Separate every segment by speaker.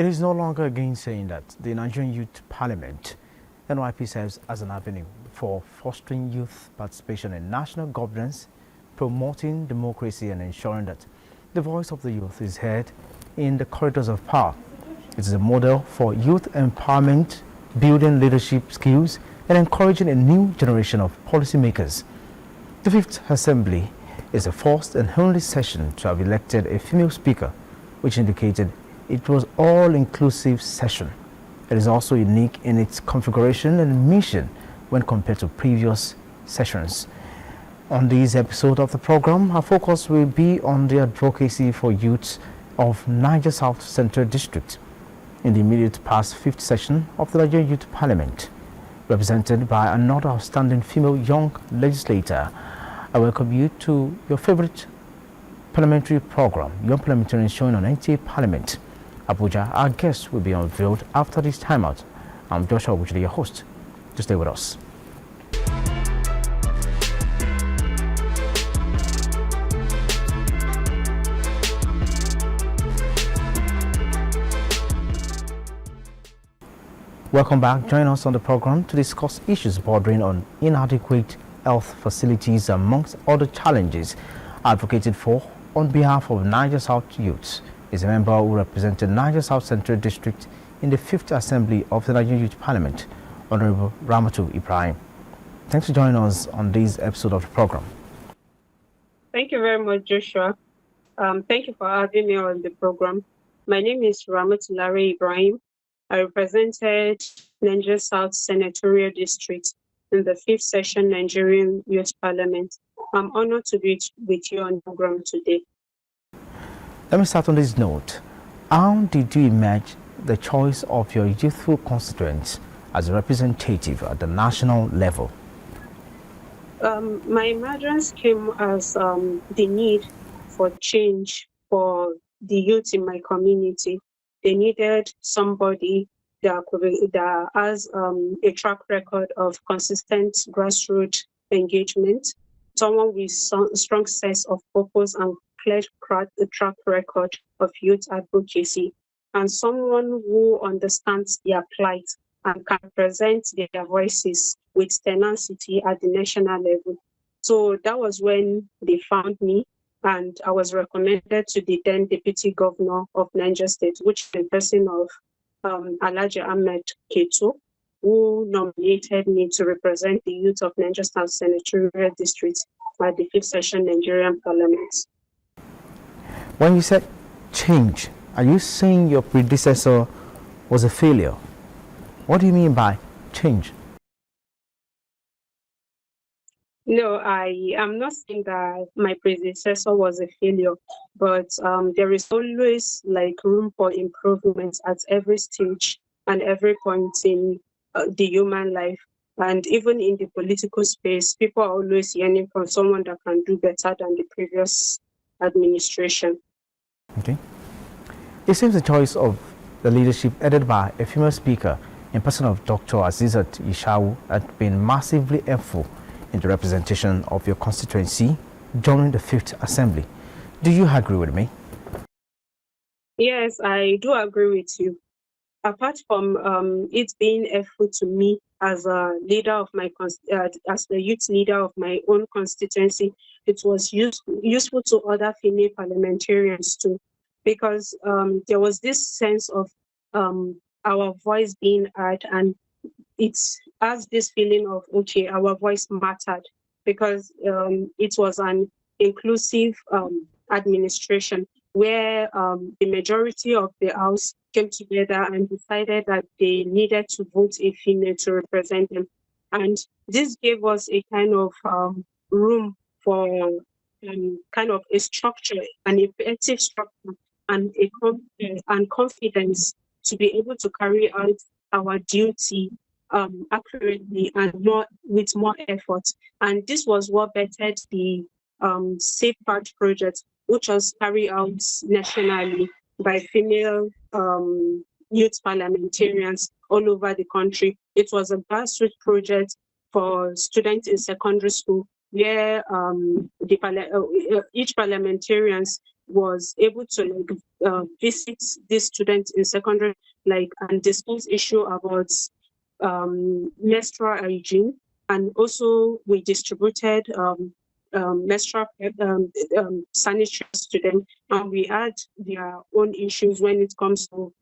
Speaker 1: It is no longer again saying that the Nigerian Youth Parliament, NYP, serves as an avenue for fostering youth participation in national governance, promoting democracy and ensuring that the voice of the youth is heard in the corridors of power. It is a model for youth empowerment, building leadership skills and encouraging a new generation of policymakers. The Fifth Assembly is the first and only session to have elected a female speaker, which indicated it was all-inclusive session. It is also unique in its configuration and mission when compared to previous sessions. On this episode of the program, our focus will be on the advocacy for youths of Niger South Central District in the immediate past fifth session of the Nigerian Youth Parliament, represented by another outstanding female young legislator. I welcome you to your favorite parliamentary program, Young Parliamentarians, showing on NTA Parliament. Abuja, our guest will be unveiled after this timeout. I'm Joshua Abuja, your host. To stay with us. Welcome back. Join us on the program to discuss issues bordering on inadequate health facilities, amongst other challenges advocated for on behalf of Niger South youths. Is a member who represented Niger South Central District in the Fifth Assembly of the Nigerian Youth Parliament, Honorable RAMATU IBRAHIM. Thanks for joining us on this episode of the program.
Speaker 2: Thank you very much, Joshua. Thank you for having me on the program. My name is RAMATU IBRAHIM. I represented Niger South Senatorial District in the Fifth Session Nigerian Youth Parliament. I'm honored to be with you on the program today.
Speaker 1: Let me start on this note. How did you imagine the choice of your youthful constituents as a representative at the national level?
Speaker 2: My emergence came as the need for change for the youth in my community. They needed somebody that has a track record of consistent grassroots engagement, someone with strong sense of purpose and clear track record of youth advocacy, and someone who understands their plight and can present their voices with tenacity at the national level. So that was when they found me, and I was recommended to the then Deputy Governor of Niger State, which is the person of Alhaji Ahmed Keto, who nominated me to represent the youth of Niger South Senatorial District at the Fifth Session Nigerian Parliament.
Speaker 1: When you said change, are you saying your predecessor was a failure? What do you mean by change?
Speaker 2: No, I am not saying that my predecessor was a failure, but there is always room for improvement at every stage and every point in the human life. And even in the political space, people are always yearning for someone that can do better than the previous administration.
Speaker 1: Okay. It seems the choice of the leadership headed by a female speaker in person of Dr. Azizat Ishawu had been massively helpful in the representation of your constituency during the Fifth Assembly. Do you agree with me?
Speaker 2: Yes, I do agree with you. Apart from it being helpful to me as a leader of my as the youth leader of my own constituency, it was useful to other female parliamentarians too, because there was this sense of our voice being heard, and it has this feeling of, okay, our voice mattered, because it was an inclusive administration where the majority of the House came together and decided that they needed to vote a female to represent them. And this gave us a kind of room for kind of a structure, an effective structure, and and confidence to be able to carry out our duty accurately and with more effort. And this was what bettered the Safeguard project, which was carried out nationally by female youth parliamentarians all over the country. It was a grassroots project for students in secondary school, where each parliamentarians was able to visit these students in secondary, and discuss issue about menstrual hygiene, and also we distributed menstrual sanitary to them, and we had their own issues when it comes to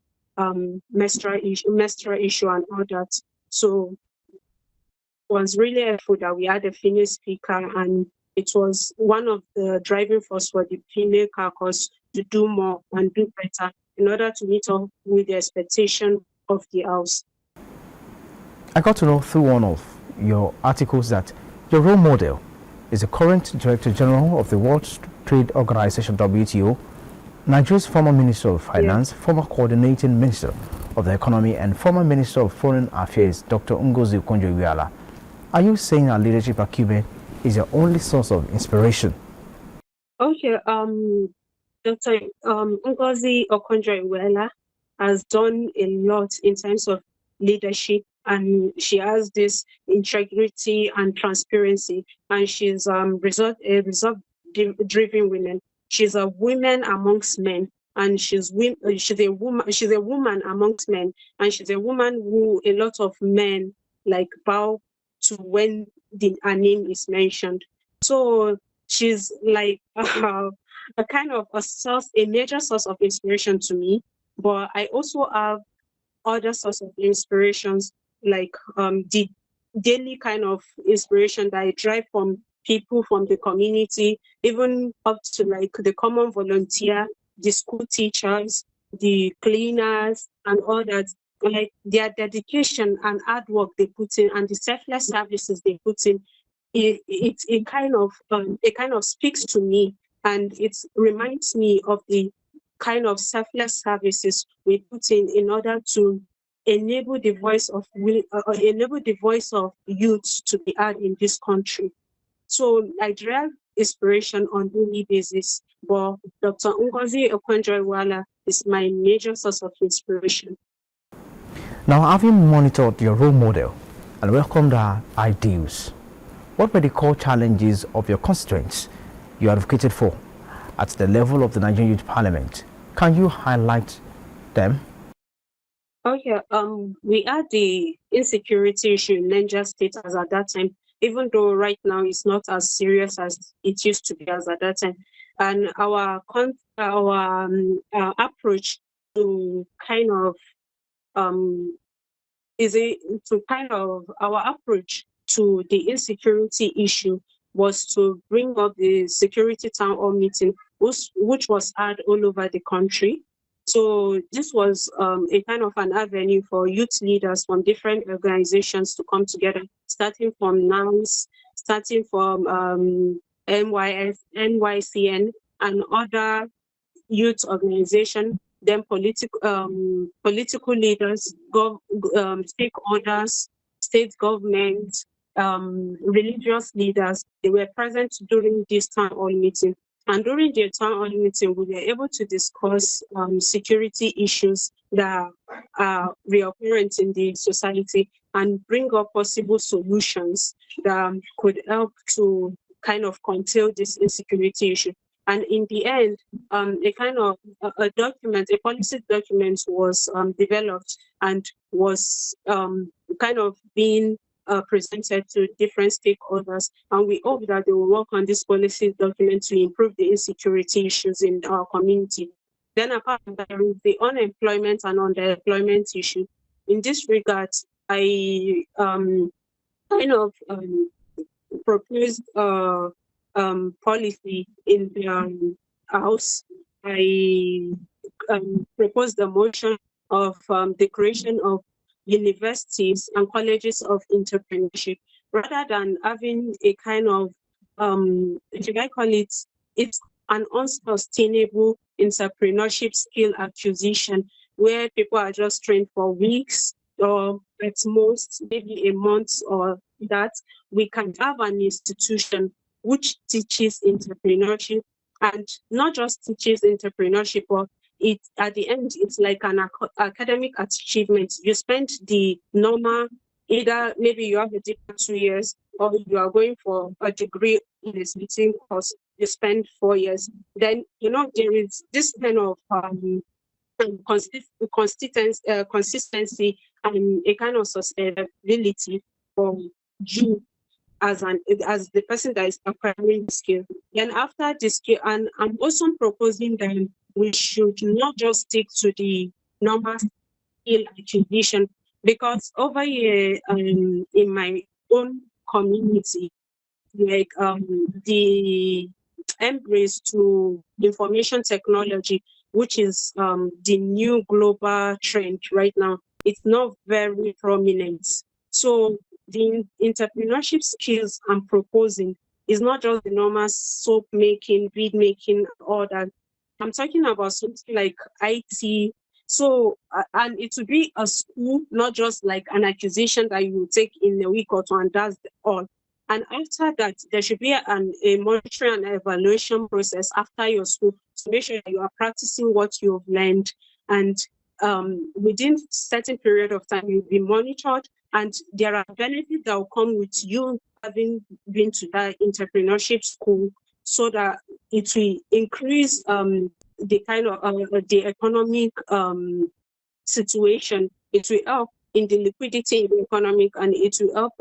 Speaker 2: menstrual issue and all that. So it was really helpful that we had a female speaker, and it was one of the driving force for the female caucus to do more and do better in order to meet up with the expectation of the House.
Speaker 1: I got to know through one of your articles that your role model is the current Director General of the World Trade Organization, WTO, Nigeria's former Minister of Finance, former Coordinating Minister of the Economy, and former Minister of Foreign Affairs, Dr. Ngozi Okonjo-Iweala. Are you saying that leadership acumen is your only source of inspiration?
Speaker 2: Okay, Dr. Ngozi Okonjo-Iweala has done a lot in terms of leadership, and she has this integrity and transparency, and she's a result-driven woman. She's a woman amongst men, and she's a woman amongst men, and she's a woman who a lot of men bow to when her name is mentioned. So she's like a kind of a major source of inspiration to me. But I also have other source of inspirations, the daily kind of inspiration that I derive from people from the community, even up to the common volunteer, the school teachers, the cleaners, and all that. Their dedication and hard work they put in, and the selfless services they put in, it kind of speaks to me, and it reminds me of the kind of selfless services we put in order to enable the voice of youth to be heard in this country. So I derive inspiration on a daily basis, but Dr. Ngozi Okonjo-Iweala is my major source of inspiration.
Speaker 1: Now, having monitored your role model and welcomed her ideals, what were the core challenges of your constituents you advocated for at the level of the Nigerian Youth Parliament? Can you highlight them?
Speaker 2: Okay, we had the insecurity issue in Niger State as at that time, even though right now it's not as serious as it used to be as at that time. And our approach to our approach to the insecurity issue was to bring up the security town hall meeting, which was held all over the country. So this was a kind of an avenue for youth leaders from different organizations to come together, starting from NAMS, starting from NYCN, and other youth organizations, then political leaders, stakeholders, state government, religious leaders. They were present during this town hall meeting. And during the town hall meeting, we were able to discuss security issues that are reoccurrent in the society and bring up possible solutions that could help to kind of curtail this insecurity issue. And in the end, a kind of a policy document was developed and was kind of being presented to different stakeholders, and we hope that they will work on this policy document to improve the insecurity issues in our community. Then apart from that, there is the unemployment and underemployment issue. In this regard, I proposed policy in the House. I proposed a motion of the creation of universities and colleges of entrepreneurship, rather than having a kind of, should I call it, it's an unsustainable entrepreneurship skill acquisition, where people are just trained for weeks or at most maybe a month or that. We can have an institution which teaches entrepreneurship, and not just teaches entrepreneurship, but at the end, it's like an academic achievement. You spend the normal, either maybe you have a degree 2 years, or you are going for a degree in a splitting course. you spend 4 years. Then, there is this kind of consistency and a kind of sustainability for you as the person that is acquiring the skill. Then after the skill, and I'm also proposing that we should not just stick to the normal skill acquisition, because over here in my own community, like the embrace to information technology, which is the new global trend right now, it's not very prominent. So the entrepreneurship skills I'm proposing is not just the normal soap making, bead making, all that. I'm talking about something like IT. So, and it will be a school, not just like an acquisition that you will take in a week or two, and that's all. And after that, there should be a monitoring and evaluation process after your school to make sure that you are practicing what you've learned. And within certain period of time, you'll be monitored. And there are benefits that will come with you having been to that entrepreneurship school, so that it will increase the kind of the economic situation. It will help in the liquidity in the economic, and it will help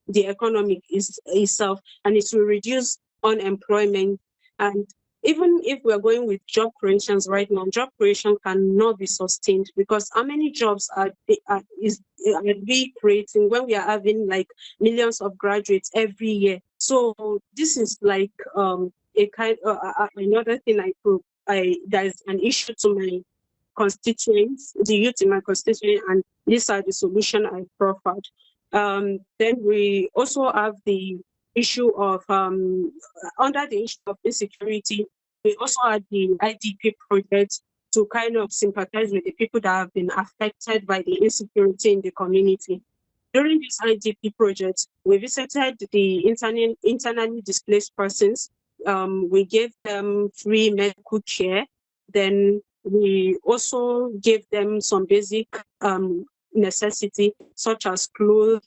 Speaker 2: the economic itself, and it will reduce unemployment. And even if we're going with job creations right now, job creation cannot be sustained, because how many jobs are we creating when we are having like millions of graduates every year? So this is like a kind another thing that is an issue to my constituents, the youth in my constituent, and these are the solution I proffered. Then we also have the issue of under the issue of insecurity, we also had the IDP project to kind of sympathize with the people that have been affected by the insecurity in the community. During this IDP project, we visited the internally displaced persons. We gave them free medical care. Then we also gave them some basic necessity, such as clothes,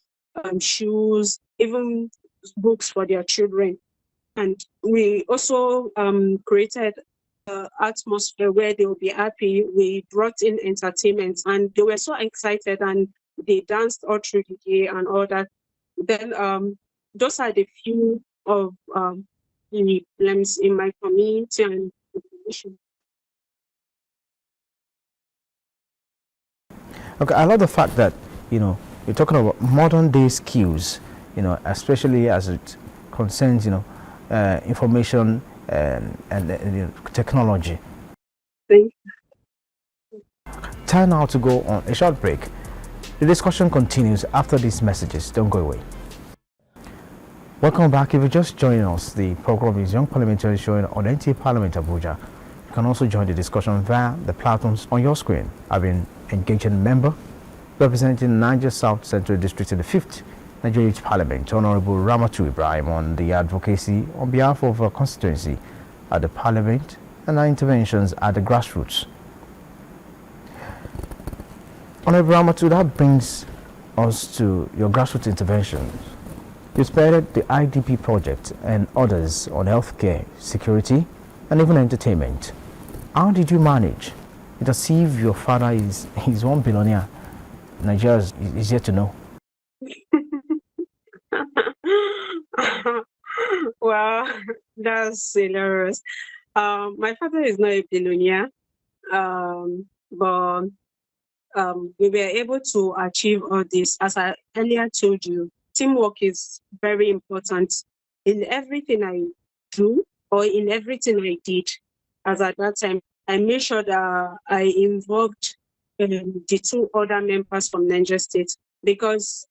Speaker 2: shoes, even books for their children. And we also created an atmosphere where they will be happy. We brought in entertainment, and they were so excited, and they danced all through the day and all that. Then those are the few of the problems in my community and population.
Speaker 1: Okay, I love the fact that, you're talking about modern day skills, especially as it concerns, information and technology.
Speaker 2: Thank you.
Speaker 1: Time now to go on a short break. The discussion continues after these messages. Don't go away. Welcome back. If you're just joining us, the program is Young Parliamentarians showing on NTA Parliament Abuja. You can also join the discussion via the platforms on your screen. I've been engaging member representing Niger South Central District in the 5th Nigerian Youth Parliament, Honorable RAMATU IBRAHIM, on the advocacy on behalf of our constituency at the Parliament and our interventions at the grassroots. Honorable RAMATU, that brings us to your grassroots interventions. You spearheaded the IDP project and others on healthcare, security, and even entertainment. How did you manage? It as if your father is one billionaire. Nigeria is yet to know.
Speaker 2: Well, that's hilarious. My father is not a billionaire, but we were able to achieve all this. As I earlier told you, teamwork is very important in everything I do or in everything I did. As at that time, I made sure that I involved the two other members from Niger State, because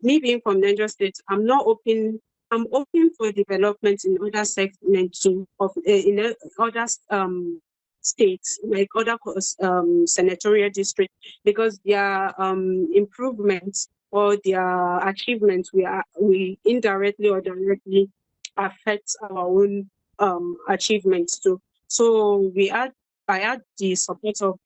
Speaker 2: me being from Niger State, I'm open for development in other segments too, in other states, like other senatorial districts, because their improvements or their achievements we indirectly or directly affect our own achievements too. So I had the support of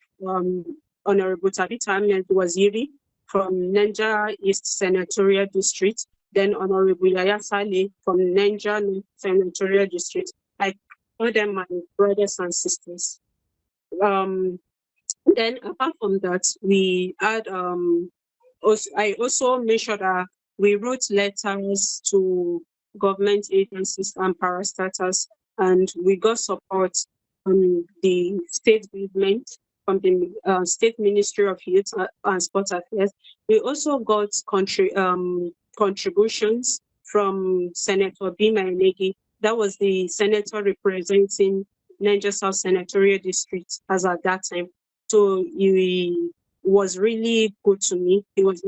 Speaker 2: Honorable Tabitha Ahmed Waziri from Niger East Senatorial District. then Honorable Yaya Saleh from Niger Senatorial District. I call them my brothers and sisters. Then apart from that, we had I also made sure that we wrote letters to government agencies and parastatals, and we got support from the state government, from the State Ministry of Youth and Sports Affairs. We also got contributions from Senator Bima Enegi. That was the senator representing Niger South Senatorial District as at that time. So he was really good to me. He was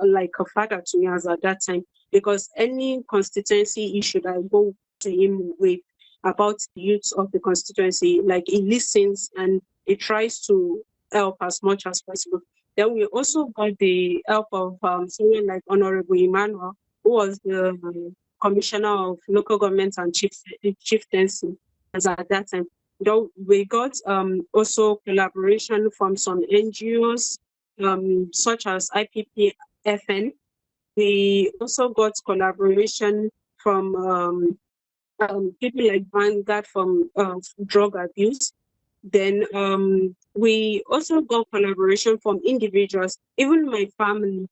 Speaker 2: like a father to me as at that time, because any constituency issue that I go to him with about the youth of the constituency, like he listens and he tries to help as much as possible. Then we also got the help of someone like Honorable Emmanuel, who was the Commissioner of Local Government and Chieftaincy as at that time. Though we got also collaboration from some NGOs, such as IPPFN. We also got collaboration from people like Vanguard from drug abuse. Then we also got collaboration from individuals, even my family.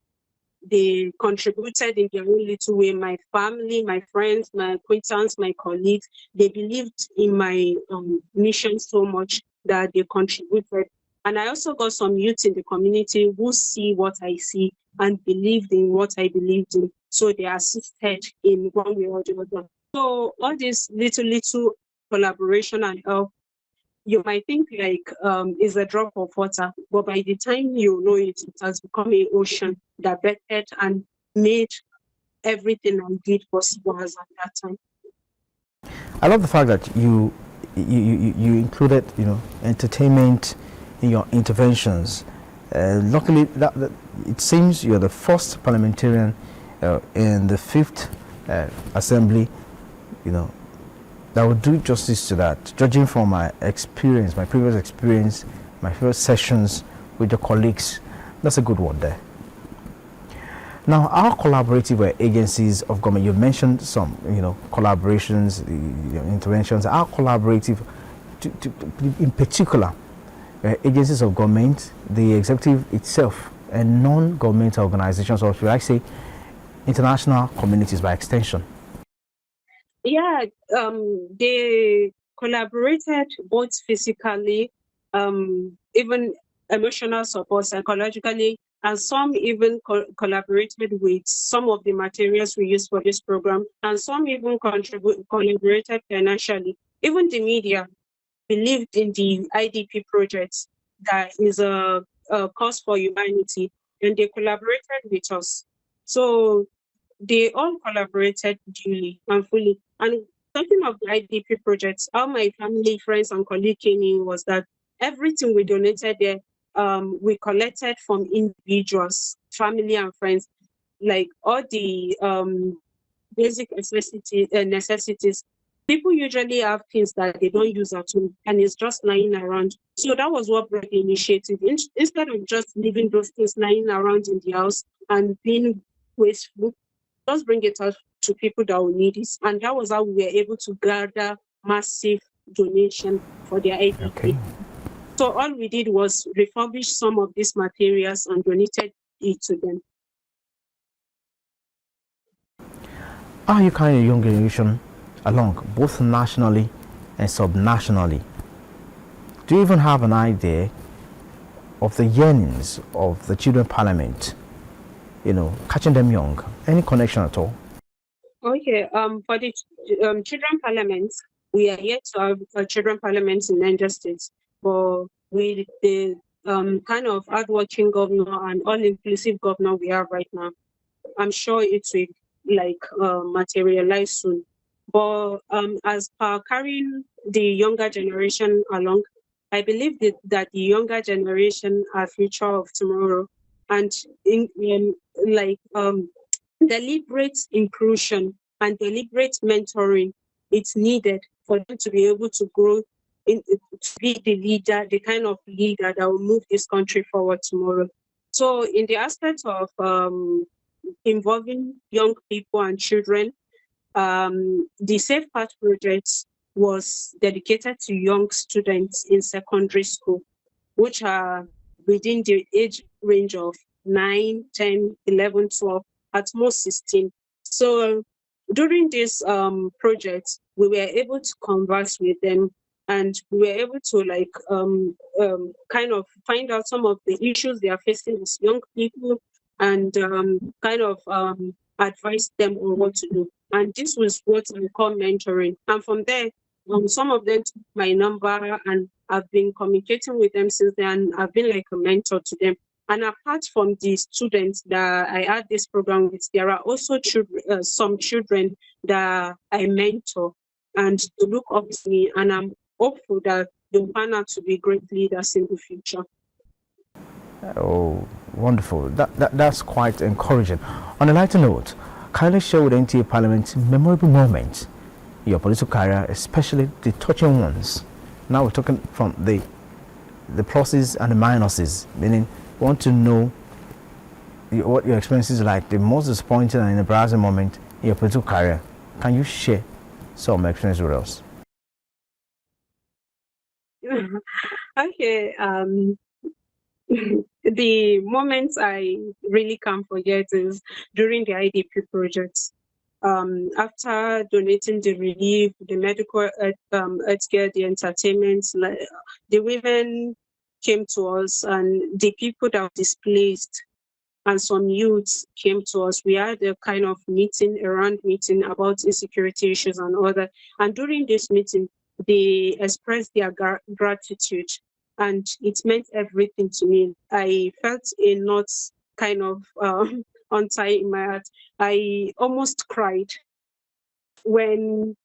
Speaker 2: They contributed in their own little way. My family, my friends, my acquaintances, my colleagues, they believed in my mission so much that they contributed. And I also got some youth in the community who see what I see and believed in what I believed in. So they assisted in one way or the other. So all this little collaboration and help, you might think like is a drop of water, but by the time you know it, it has become an ocean that bettered and made everything I did possible as at that time.
Speaker 1: I love the fact that you included, entertainment in your interventions. Luckily, that it seems you're the first parliamentarian in the 5th Assembly, that would do justice to that. Judging from my experience, my previous experience, my first sessions with your colleagues, that's a good one there. Now, our collaborative agencies of government, you've mentioned some, collaborations, interventions. Our collaborative, in particular, agencies of government, the executive itself, and non-governmental organizations, or should I say, international communities by extension.
Speaker 2: Yeah, they collaborated both physically, even emotional support, psychologically, and some even collaborated with some of the materials we use for this program, and some even collaborated financially. Even the media believed in the IDP project that is a cause for humanity, and they collaborated with us. So they all collaborated duly and fully. And talking of the IDP projects, how my family, friends, and colleagues came in was that everything we donated there, we collected from individuals, family, and friends, like all the basic necessities. People usually have things that they don't use at home, and it's just lying around. So that was what brought the initiative. Instead of just leaving those things lying around in the house and being wasteful, just bring it out to people that will need it. And that was how we were able to gather massive donation for their IDP.
Speaker 1: Okay.
Speaker 2: So all we did was refurbish some of these materials and donated it to them.
Speaker 1: How are you carrying the young generation along, both nationally and subnationally? Do you even have an idea of the yearnings of the children parliament? Catching them young. Any connection at all?
Speaker 2: Okay. For the children parliament, we are yet to have a children parliament in Niger State, but with the kind of hardworking governor and all-inclusive governor we have right now, I'm sure it will materialize soon. But as per carrying the younger generation along, I believe that the younger generation are future of tomorrow, and deliberate inclusion and deliberate mentoring, it's needed for them to be able to grow to be the leader, the kind of leader that will move this country forward tomorrow. So in the aspect of involving young people and children. The Safe Path project was dedicated to young students in secondary school, which are within the age range of 9, 10, 11, 12, at most 16. So during this project, we were able to converse with them, and we were able to kind of find out some of the issues they are facing as young people, and kind of advise them on what to do. And this was what we call mentoring. And from there, some of them took my number, and I've been communicating with them since then. I've been like a mentor to them. And apart from the students that I had this program with, there are also some children that I mentor and to look up to me. And I'm hopeful that they'll turn out to be great leaders in the future.
Speaker 1: Oh, wonderful. That's quite encouraging. On a lighter note, kindly share with NTA Parliament memorable moments in your political career, especially the touching ones. Now we're talking from the pluses and the minuses, meaning we want to know what your experience is like, the most disappointing and embarrassing moment in your political career. Can you share some experience with us?
Speaker 2: Okay. The moments I really can't forget is during the IDP project. After donating the relief, the medical healthcare, the entertainment, the women came to us, and the people that were displaced and some youths came to us. We had a kind of meeting about insecurity issues and all that. And during this meeting, they expressed their gratitude, and it meant everything to me. I felt a knot kind of untie in my heart. I almost cried when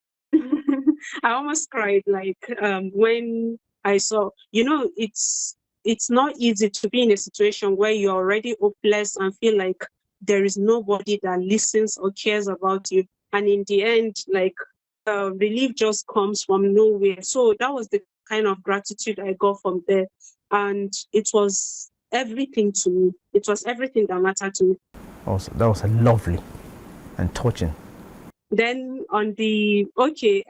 Speaker 2: I almost cried when I saw, it's not easy to be in a situation where you're already hopeless and feel like there is nobody that listens or cares about you. And in the end, relief just comes from nowhere. So that was the kind of gratitude I got from there. And it was everything to me. It was everything that mattered to me.
Speaker 1: Also, that was lovely and touching.
Speaker 2: Then on the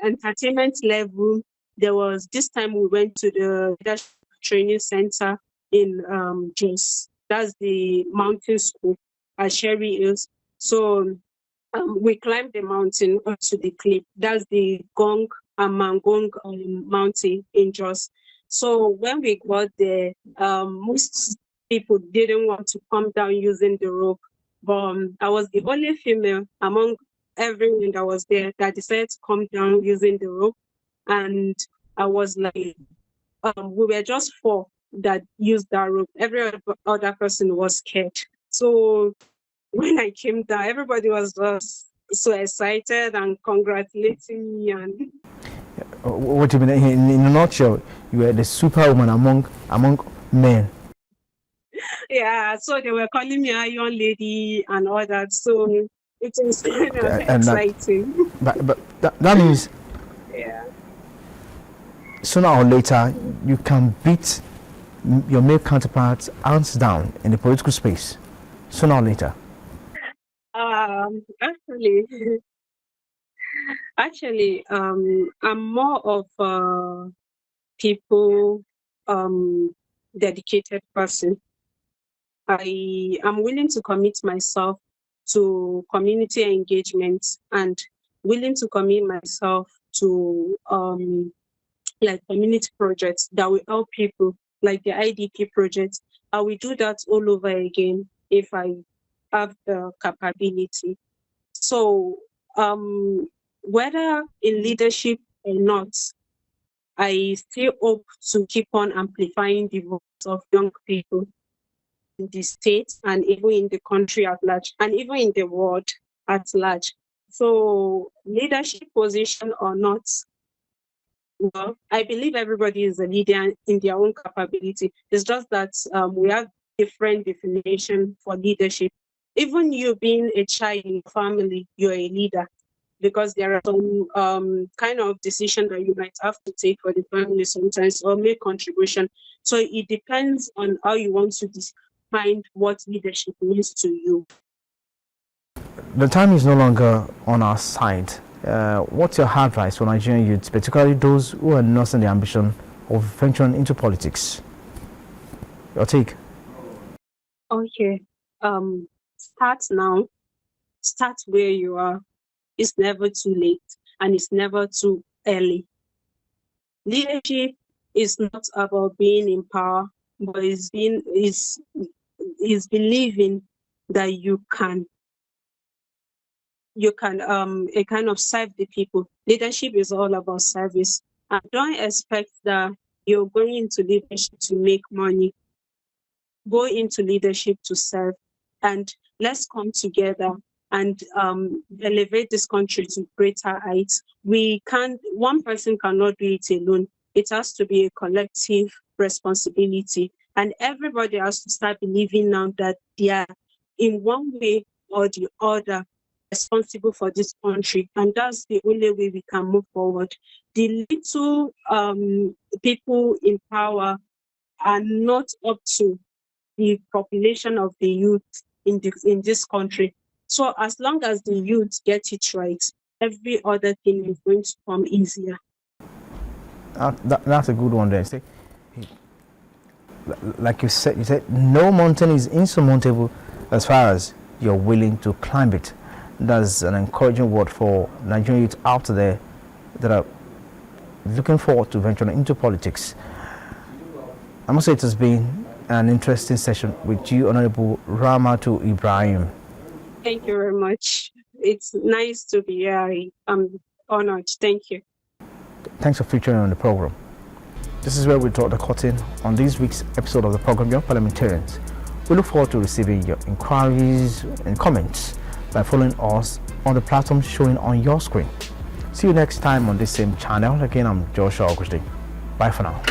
Speaker 2: entertainment level, there was this time we went to the leadership training center in Jos. That's the mountain school at Sherry Hills. So we climbed the mountain up to the cliff. That's the Gong and Mangong mountain in Jos. So when we got there, most people didn't want to come down using the rope. But I was the only female among everyone that was there that decided to come down using the rope. And I was like, we were just 4 that used that rope. Every other person was scared. So when I came down, everybody was just so excited and congratulating me. And
Speaker 1: what do you mean? In a nutshell, you were the superwoman among men.
Speaker 2: Yeah, so they were calling me Iron Lady and all that. So it was kind of exciting.
Speaker 1: But that means
Speaker 2: yeah,
Speaker 1: sooner or later you can beat your male counterparts hands down in the political space. Sooner or later.
Speaker 2: Actually, I'm more of a people dedicated person. I am willing to commit myself to community engagement and willing to commit myself to community projects that will help people, like the IDP project. I will do that all over again if I have the capability. So whether in leadership or not, I still hope to keep on amplifying the voice of young people in the state and even in the country at large, and even in the world at large. So leadership position or not, well, I believe everybody is a leader in their own capability. It's just that we have different definition for leadership. Even you being a child in your family, you're a leader, because there are some kind of decision that you might have to take for the family sometimes, or make contribution. So it depends on how you want to define what leadership means to you.
Speaker 1: The time is no longer on our side. What's your advice for Nigerian youths, particularly those who are nursing the ambition of venturing into politics? Your take?
Speaker 2: Okay. Start now. Start where you are. It's never too late and it's never too early. Leadership is not about being in power, but it's believing that you can a kind of serve the people. Leadership is all about service. And don't expect that you're going into leadership to make money. Go into leadership to serve. And let's come together and elevate this country to greater heights. One person cannot do it alone. It has to be a collective responsibility. And everybody has to start believing now that they are, in one way or the other, responsible for this country. And that's the only way we can move forward. The little people in power are not up to the population of the youth in this country. So as long as the youth get it right, every other thing is going to come easier.
Speaker 1: That's a good one there. See, like you said, no mountain is insurmountable as far as you're willing to climb it. That's an encouraging word for Nigerian youth out there that are looking forward to venturing into politics. I must say it has been an interesting session with you, Honorable RAMATU Ibrahim.
Speaker 2: Thank you very much. It's nice to be here. I'm honored. Thank you.
Speaker 1: Thanks for featuring on the program. This is where we draw the curtain on this week's episode of the program, Young Parliamentarians. We look forward to receiving your inquiries and comments by following us on the platform showing on your screen. See you next time on this same channel. Again, I'm Joshua Auguste. Bye for now.